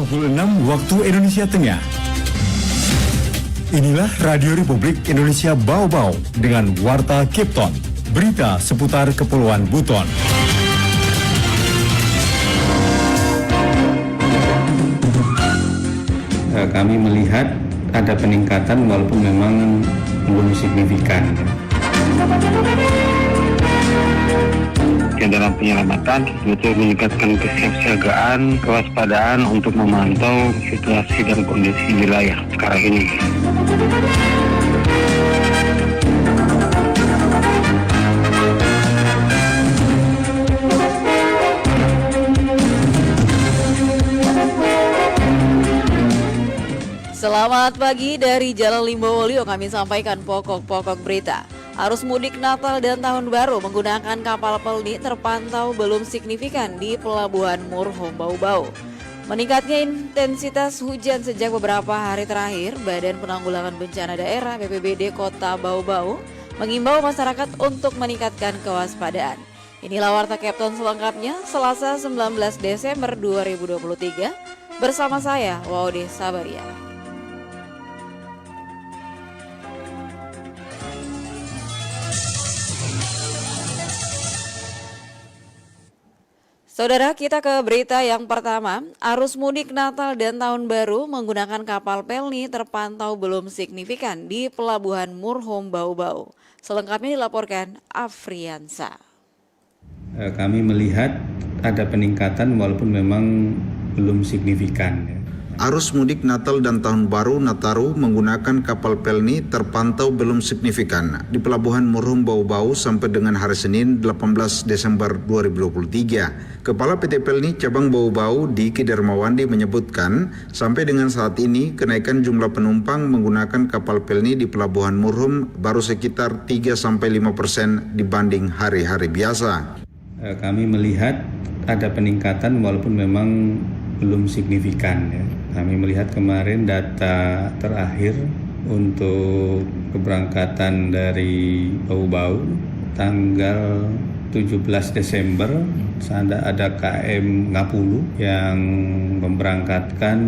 Pukul 6 waktu Indonesia Tengah. Inilah Radio Republik Indonesia Bau-Bau dengan Warta Kipton. Berita seputar Kepulauan Buton. Kami melihat ada peningkatan walaupun memang belum signifikan. Dalam penyelamatan betul meningkatkan kesiapsiagaan, kewaspadaan untuk memantau situasi dan kondisi wilayah sekarang ini. Selamat pagi dari Jalan Limbowolio, kami sampaikan pokok-pokok berita. Arus mudik Natal dan Tahun Baru menggunakan kapal pelni terpantau belum signifikan di Pelabuhan Murhom Bau-Bau. Meningkatnya intensitas hujan sejak beberapa hari terakhir, Badan Penanggulangan Bencana Daerah BPBD Kota Bau-Bau mengimbau masyarakat untuk meningkatkan kewaspadaan. Inilah Warta Kipton selengkapnya, Selasa 19 Desember 2023, bersama saya, Waude Sabaria. Saudara, kita ke berita yang pertama. Arus mudik Natal dan Tahun Baru menggunakan kapal pelni terpantau belum signifikan di Pelabuhan Murhom Bau-Bau. Selengkapnya dilaporkan Afriansa. Kami melihat ada peningkatan walaupun memang belum signifikan. Arus mudik Natal dan Tahun Baru Nataru menggunakan kapal pelni terpantau belum signifikan di Pelabuhan Murhom Bau-Bau sampai dengan hari Senin 18 Desember 2023. Kepala PT Pelni Cabang Bau-Bau Diki Darmawandi menyebutkan sampai dengan saat ini kenaikan jumlah penumpang menggunakan kapal pelni di Pelabuhan Murhom baru sekitar 3-5% dibanding hari-hari biasa. Kami melihat ada peningkatan walaupun memang belum signifikan. Kami melihat kemarin data terakhir untuk keberangkatan dari Bau-Bau tanggal 17 Desember ada KM Ngapulu yang memberangkatkan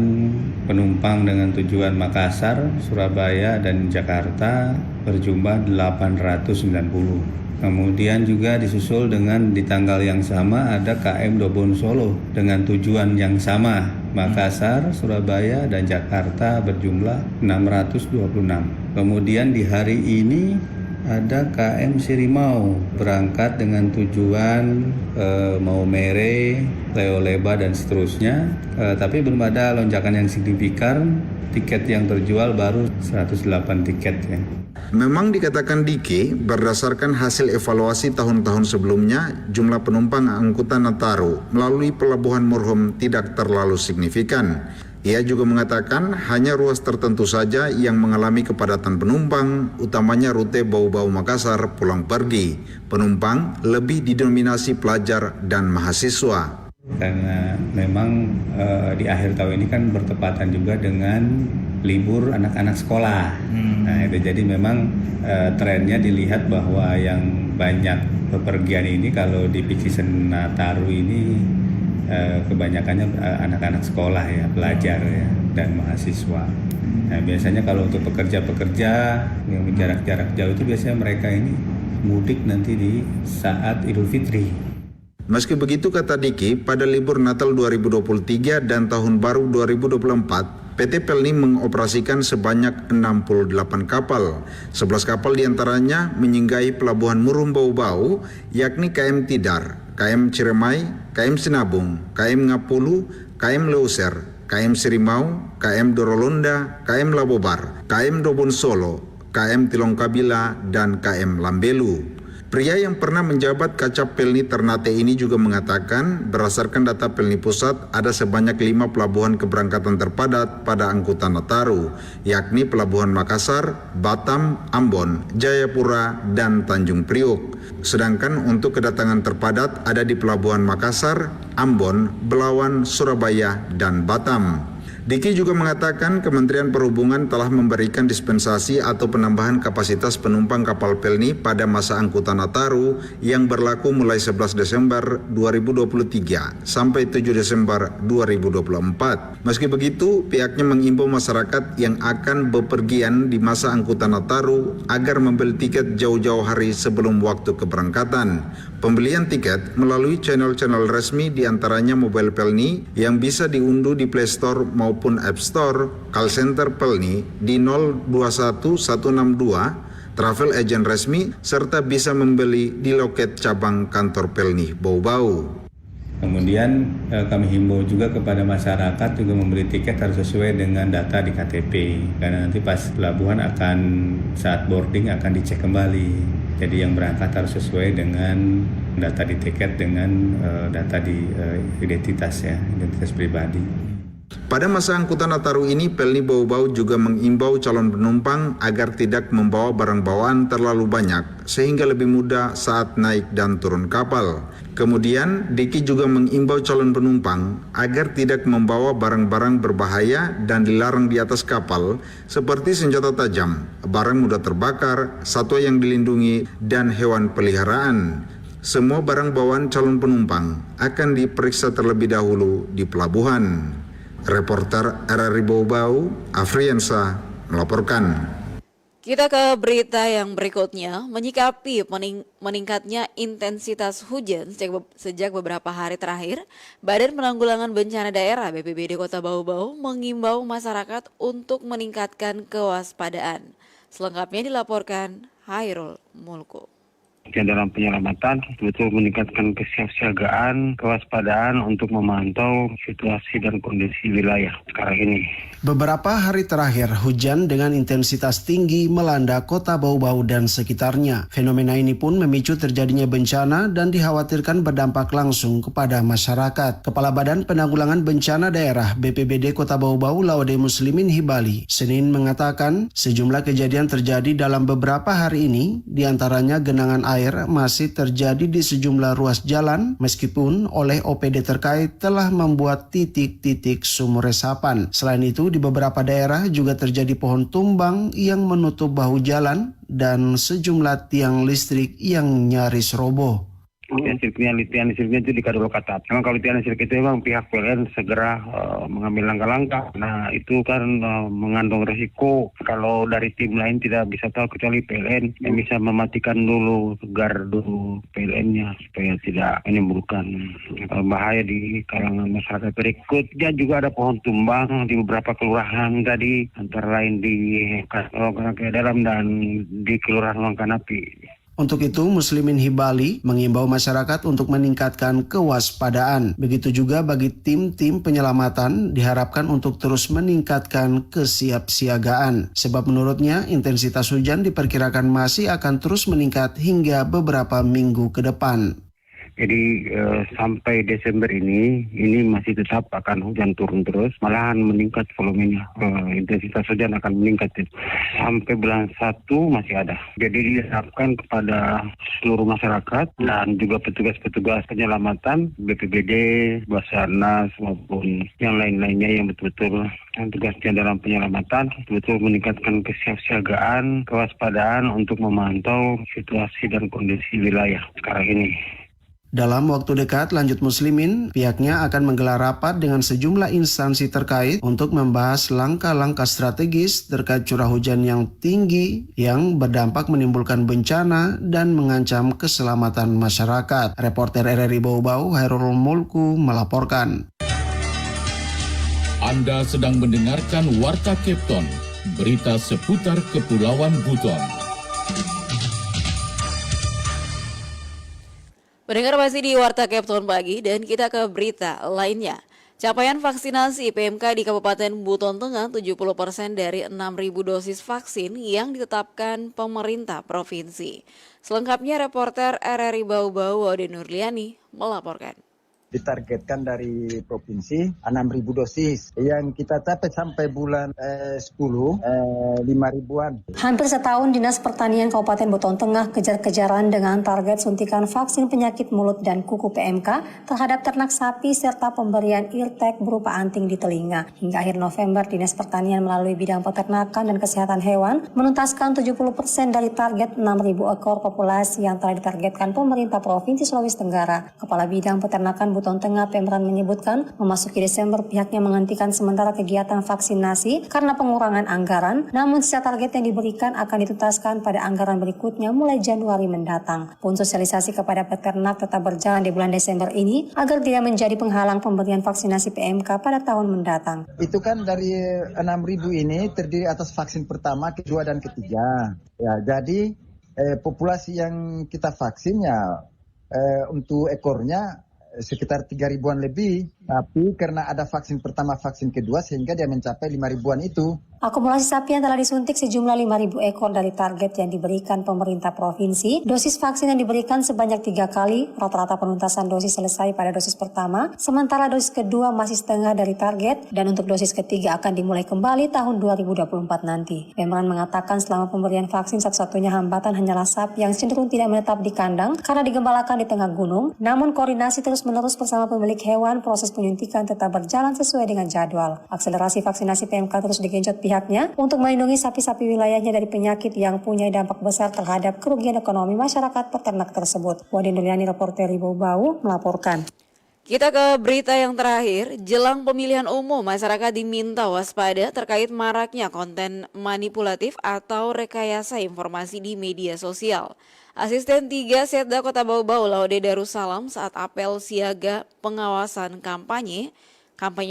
penumpang dengan tujuan Makassar, Surabaya, dan Jakarta berjumlah 890. Kemudian juga disusul dengan di tanggal yang sama ada KM Dobon Solo dengan tujuan yang sama, Makassar, Surabaya, dan Jakarta berjumlah 626. Kemudian di hari ini ada KM Sirimau berangkat dengan tujuan Maumere, Leoleba, dan seterusnya. Tapi belum ada lonjakan yang signifikan. Tiket yang terjual baru 108 tiket ya. Memang dikatakan Diki, berdasarkan hasil evaluasi tahun-tahun sebelumnya, jumlah penumpang angkutan Nataru melalui Pelabuhan Murhom tidak terlalu signifikan. Ia juga mengatakan hanya ruas tertentu saja yang mengalami kepadatan penumpang, utamanya rute Bau-Bau Makassar pulang pergi. Penumpang lebih didominasi pelajar dan mahasiswa. Karena memang di akhir tahun ini kan bertepatan juga dengan libur anak-anak sekolah. Nah itu jadi memang trennya dilihat bahwa yang banyak bepergian ini kalau di peak season Nataru ini kebanyakannya anak-anak sekolah ya, pelajar ya, dan mahasiswa. Nah biasanya kalau untuk pekerja-pekerja yang jarak-jarak jauh itu biasanya mereka ini mudik nanti di saat Idul Fitri. Meski begitu, kata Diki, pada libur Natal 2023 dan Tahun Baru 2024, PT Pelni mengoperasikan sebanyak 68 kapal. 11 kapal diantaranya menyinggahi Pelabuhan Murhom Bau-Bau, yakni KM Tidar, KM Ciremai, KM Sinabung, KM Ngapulu, KM Leuser, KM Sirimau, KM Dorolonda, KM Labobar, KM Dobon Solo, KM Tilongkabila, dan KM Lambelu. Pria yang pernah menjabat Kacap Pelni Ternate ini juga mengatakan berdasarkan data Pelni Pusat ada sebanyak 5 pelabuhan keberangkatan terpadat pada angkutan Nataru, yakni Pelabuhan Makassar, Batam, Ambon, Jayapura, dan Tanjung Priuk. Sedangkan untuk kedatangan terpadat ada di Pelabuhan Makassar, Ambon, Belawan, Surabaya, dan Batam. Diki juga mengatakan Kementerian Perhubungan telah memberikan dispensasi atau penambahan kapasitas penumpang kapal Pelni pada masa angkutan Nataru yang berlaku mulai 11 Desember 2023 sampai 7 Desember 2024. Meski begitu, pihaknya mengimbau masyarakat yang akan bepergian di masa angkutan Nataru agar membeli tiket jauh-jauh hari sebelum waktu keberangkatan. Pembelian tiket melalui channel-channel resmi diantaranya Mobile Pelni yang bisa diunduh di Play Store maupun App Store, call center Pelni di 021162, travel agent resmi, serta bisa membeli di loket cabang kantor Pelni Bau-Bau. Kemudian kami himbau juga kepada masyarakat juga membeli tiket harus sesuai dengan data di KTP, karena nanti pas pelabuhan akan saat boarding akan dicek kembali. Jadi yang berangkat harus sesuai dengan data di tiket dengan data di identitas pribadi. Pada masa angkutan Nataru ini, Pelni Bau-Bau juga mengimbau calon penumpang agar tidak membawa barang bawaan terlalu banyak sehingga lebih mudah saat naik dan turun kapal. Kemudian, Diki juga mengimbau calon penumpang agar tidak membawa barang-barang berbahaya dan dilarang di atas kapal seperti senjata tajam, barang mudah terbakar, satwa yang dilindungi, dan hewan peliharaan. Semua barang bawaan calon penumpang akan diperiksa terlebih dahulu di pelabuhan. Reporter RRI Bau-Bau, Afriansa, melaporkan. Kita ke berita yang berikutnya. Menyikapi meningkatnya intensitas hujan sejak beberapa hari terakhir, Badan Penanggulangan Bencana Daerah BPBD Kota Bau-Bau mengimbau masyarakat untuk meningkatkan kewaspadaan. Selengkapnya dilaporkan Hairul Mulku. Dalam penyelamatan betul meningkatkan kesiapsiagaan, kewaspadaan untuk memantau situasi dan kondisi wilayah sekarang ini. Beberapa hari terakhir, hujan dengan intensitas tinggi melanda Kota Bau-Bau dan sekitarnya. Fenomena ini pun memicu terjadinya bencana dan dikhawatirkan berdampak langsung kepada masyarakat. Kepala Badan Penanggulangan Bencana Daerah BPBD Kota Bau-Bau Laude Muslimin Hibali Senin mengatakan sejumlah kejadian terjadi dalam beberapa hari ini, diantaranya genangan air masih terjadi di sejumlah ruas jalan meskipun oleh OPD terkait telah membuat titik-titik sumur resapan. Selain itu, di beberapa daerah juga terjadi pohon tumbang yang menutup bahu jalan dan sejumlah tiang listrik yang nyaris roboh. Litian listriknya itu di Kadulokatap. Memang kalau litian listrik itu memang pihak PLN segera mengambil langkah-langkah. Nah itu kan mengandung resiko. Kalau dari tim lain tidak bisa tahu kecuali PLN yang bisa mematikan dulu gardu PLN-nya supaya tidak menimbulkan bahaya di kalangan masyarakat. Berikutnya juga ada pohon tumbang di beberapa kelurahan tadi, antara lain di Longkanapi Dalam dan di Kelurahan Longkanapi. Untuk itu, Muslimin Hibali mengimbau masyarakat untuk meningkatkan kewaspadaan. Begitu juga bagi tim-tim penyelamatan diharapkan untuk terus meningkatkan kesiapsiagaan. Sebab menurutnya, intensitas hujan diperkirakan masih akan terus meningkat hingga beberapa minggu ke depan. Jadi sampai Desember ini masih tetap akan hujan turun terus, malahan meningkat volumenya, intensitas hujan akan meningkat sampai bulan 1 masih ada. Jadi diharapkan kepada seluruh masyarakat dan juga petugas-petugas penyelamatan BPBD, Basarnas maupun yang lain-lainnya yang betul-betul tugasnya dalam penyelamatan betul meningkatkan kesiapsiagaan, kewaspadaan untuk memantau situasi dan kondisi wilayah sekarang ini. Dalam waktu dekat, lanjut Muslimin, pihaknya akan menggelar rapat dengan sejumlah instansi terkait untuk membahas langkah-langkah strategis terkait curah hujan yang tinggi yang berdampak menimbulkan bencana dan mengancam keselamatan masyarakat. Reporter RRI Bau-Bau, Hairul Mulku, melaporkan. Anda sedang mendengarkan Warta Kepton, berita seputar Kepulauan Buton. Pendengar masih di Warta Kepton Pagi dan kita ke berita lainnya. Capaian vaksinasi PMK di Kabupaten Buton Tengah 70% dari 6.000 dosis vaksin yang ditetapkan pemerintah provinsi. Selengkapnya reporter RRI Bau-Bau Ode Nurliani melaporkan. ditargetkan dari provinsi 6.000 dosis. Yang kita capai sampai bulan 10, 5.000-an. Hampir setahun Dinas Pertanian Kabupaten Buton Tengah kejar-kejaran dengan target suntikan vaksin penyakit mulut dan kuku PMK terhadap ternak sapi serta pemberian eartag berupa anting di telinga. Hingga akhir November, Dinas Pertanian melalui bidang peternakan dan kesehatan hewan menuntaskan 70% dari target 6.000 ekor populasi yang telah ditargetkan pemerintah Provinsi Sulawesi Tenggara. Kepala Bidang Peternakan Buton Tengah Pemran menyebutkan, memasuki Desember pihaknya menghentikan sementara kegiatan vaksinasi karena pengurangan anggaran, namun sisa target yang diberikan akan dituntaskan pada anggaran berikutnya mulai Januari mendatang. Pun sosialisasi kepada peternak tetap berjalan di bulan Desember ini agar tidak menjadi penghalang pemberian vaksinasi PMK pada tahun mendatang. Itu kan dari 6.000 ini terdiri atas vaksin pertama, kedua, dan ketiga. Ya, jadi populasi yang kita vaksinnya untuk ekornya sekitar 3.000-an lebih, tapi karena ada vaksin pertama, vaksin kedua, sehingga dia mencapai 5.000-an itu. Akumulasi sapi yang telah disuntik sejumlah 5.000 ekor dari target yang diberikan pemerintah provinsi. Dosis vaksin yang diberikan sebanyak 3 kali, rata-rata penuntasan dosis selesai pada dosis pertama, sementara dosis kedua masih setengah dari target, dan untuk dosis ketiga akan dimulai kembali tahun 2024 nanti. Pemran mengatakan selama pemberian vaksin satu-satunya hambatan hanyalah sapi yang cenderung tidak menetap di kandang karena digembalakan di tengah gunung, namun koordinasi terus-menerus bersama pemilik hewan, proses penyuntikan tetap berjalan sesuai dengan jadwal. Akselerasi vaksinasi PMK terus digenjot pihaknya untuk melindungi sapi-sapi wilayahnya dari penyakit yang punya dampak besar terhadap kerugian ekonomi masyarakat peternak tersebut. Wadin Duliani, reporter Bau Bau, melaporkan. Kita ke berita yang terakhir. Jelang pemilihan umum, masyarakat diminta waspada terkait maraknya konten manipulatif atau rekayasa informasi di media sosial. Asisten 3 Setda Kota Bau Bau, Laude Darussalam, saat apel siaga pengawasan kampanye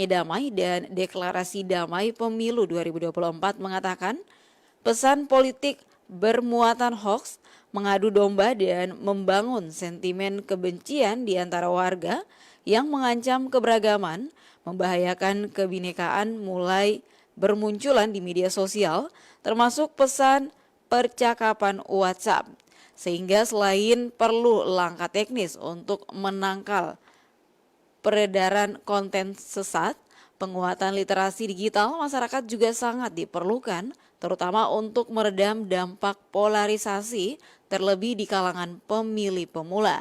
damai dan deklarasi damai pemilu 2024 mengatakan pesan politik bermuatan hoaks, mengadu domba dan membangun sentimen kebencian di antara warga yang mengancam keberagaman, membahayakan kebinekaan mulai bermunculan di media sosial, termasuk pesan percakapan WhatsApp. Sehingga selain perlu langkah teknis untuk menangkal peredaran konten sesat, penguatan literasi digital masyarakat juga sangat diperlukan, terutama untuk meredam dampak polarisasi terlebih di kalangan pemilih pemula.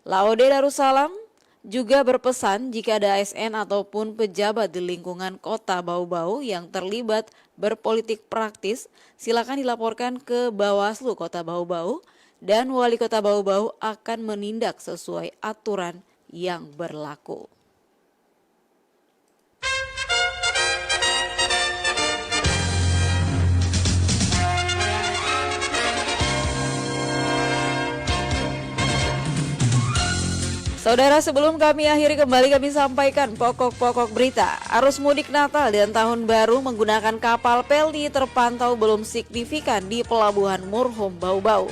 Laude Darussalam juga berpesan jika ada ASN ataupun pejabat di lingkungan Kota Bau Bau yang terlibat berpolitik praktis, silakan dilaporkan ke Bawaslu Kota Bau Bau dan Wali Kota Bau Bau akan menindak sesuai aturan yang berlaku. Saudara, sebelum kami akhiri kembali kami sampaikan pokok-pokok berita. Arus mudik Natal dan Tahun Baru menggunakan kapal Pelni terpantau belum signifikan di Pelabuhan Murhum Bau Bau.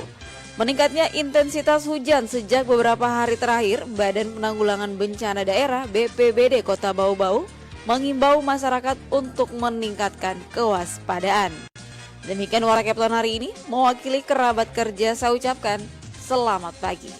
Meningkatnya intensitas hujan sejak beberapa hari terakhir, Badan Penanggulangan Bencana Daerah BPBD Kota Bau Bau mengimbau masyarakat untuk meningkatkan kewaspadaan. Demikian Warta Kepton hari ini, mewakili kerabat kerja saya ucapkan selamat pagi.